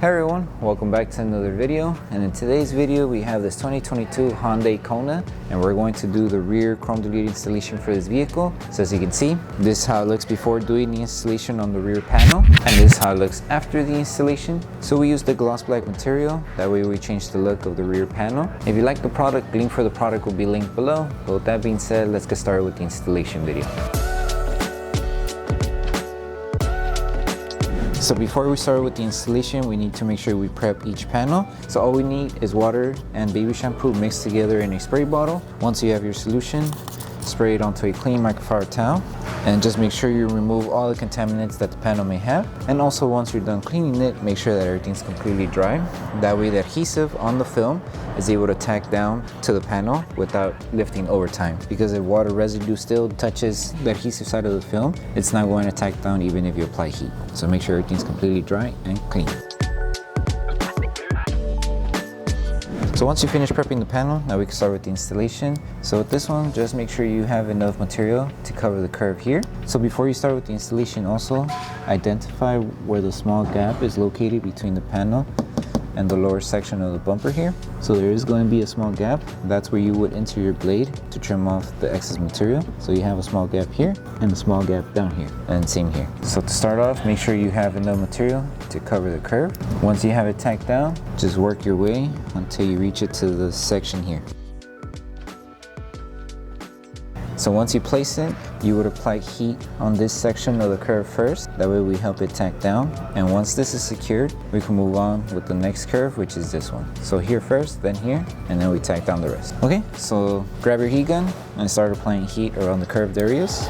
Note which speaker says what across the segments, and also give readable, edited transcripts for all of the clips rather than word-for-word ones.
Speaker 1: Hey everyone, welcome back to another video, and in today's video we have this 2022 Hyundai Kona and we're going to do the rear chrome delete installation for this vehicle. So as you can see, this is how it looks before doing the installation on the rear panel, and this is how it looks after the installation. So we used the gloss black material, that way we changed the look of the rear panel. If you like the product, link for the product will be linked below. But with that being said, let's get started with the installation video. So before we start with the installation, we need to make sure we prep each panel. So all we need is water and baby shampoo mixed together in a spray bottle. Once you have your solution, spray it onto a clean microfiber towel and just make sure you remove all the contaminants that the panel may have. And also once you're done cleaning it, make sure that everything's completely dry. That way the adhesive on the film is able to tack down to the panel without lifting over time. Because if water residue still touches the adhesive side of the film, it's not going to tack down even if you apply heat. So make sure everything's completely dry and clean. So once you finish prepping the panel, now we can start with the installation. So with this one, just make sure you have enough material to cover the curve here. So before you start with the installation, also identify where the small gap is located between the panel and the lower section of the bumper here. So there is going to be a small gap. That's where you would enter your blade to trim off the excess material. So you have a small gap here and a small gap down here, and same here. So to start off, make sure you have enough material to cover the curve. Once you have it tacked down, just work your way until you reach it to the section here. So once you place it, you would apply heat on this section of the curve first. That way we help it tack down. And once this is secured, we can move on with the next curve, which is this one. So here first, then here, and then we tack down the rest. Okay, so grab your heat gun and start applying heat around the curved areas.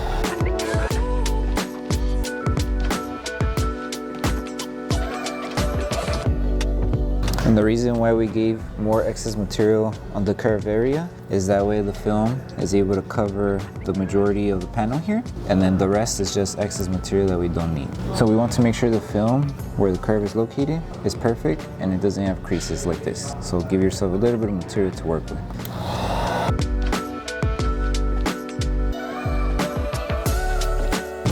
Speaker 1: And the reason why we gave more excess material on the curved area is that way the film is able to cover the majority of the panel here, and then the rest is just excess material that we don't need. So we want to make sure the film where the curve is located is perfect and it doesn't have creases like this. So give yourself a little bit of material to work with.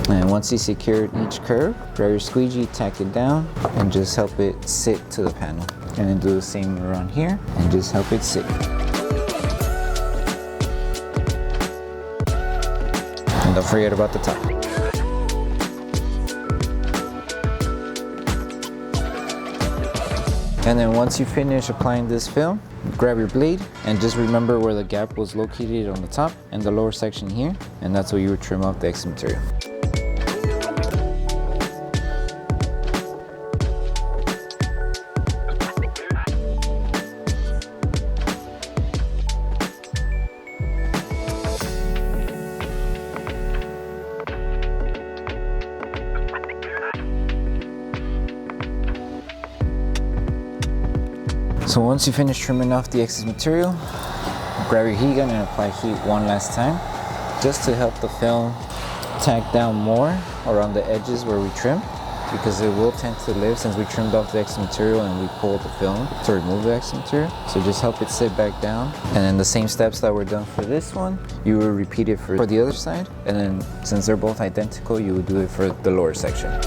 Speaker 1: And once you secured each curve, grab your squeegee, tack it down, and just help it sit to the panel. And then do the same around here, and just help it sit. And don't forget about the top. And then once you finish applying this film, grab your blade and just remember where the gap was located on the top and the lower section here, and that's where you would trim off the excess material. So once you finish trimming off the excess material, grab your heat gun and apply heat one last time, just to help the film tack down more around the edges where we trim, because it will tend to lift since we trimmed off the excess material and we pulled the film to remove the excess material. So just help it sit back down. And then the same steps that were done for this one, you will repeat it for the other side. And then since they're both identical, you would do it for the lower section.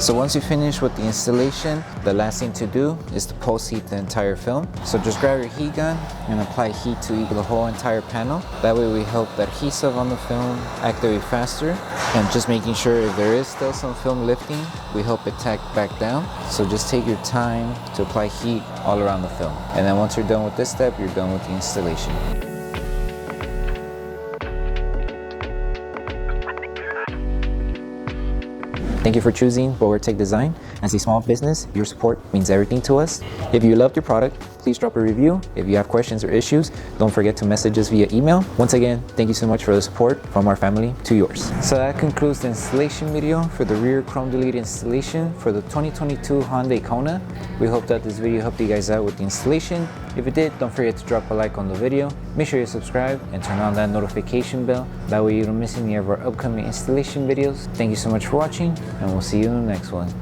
Speaker 1: So once you finish with the installation, the last thing to do is to post heat the entire film. So just grab your heat gun and apply heat to the whole entire panel. That way we help the adhesive on the film activate faster, and just making sure if there is still some film lifting, we help it tack back down. So just take your time to apply heat all around the film. And then once you're done with this step, you're done with the installation. Thank you for choosing Bogar Tech Design. As a small business, your support means everything to us. If you loved your product, please drop a review. If you have questions or issues, don't forget to message us via email. Once again, thank you so much for the support from our family to yours. So that concludes the installation video for the rear chrome delete installation for the 2022 Hyundai Kona. We hope that this video helped you guys out with the installation. If it did, don't forget to drop a like on the video. Make sure you subscribe and turn on that notification bell. That way you don't miss any of our upcoming installation videos. Thank you so much for watching, and we'll see you in the next one.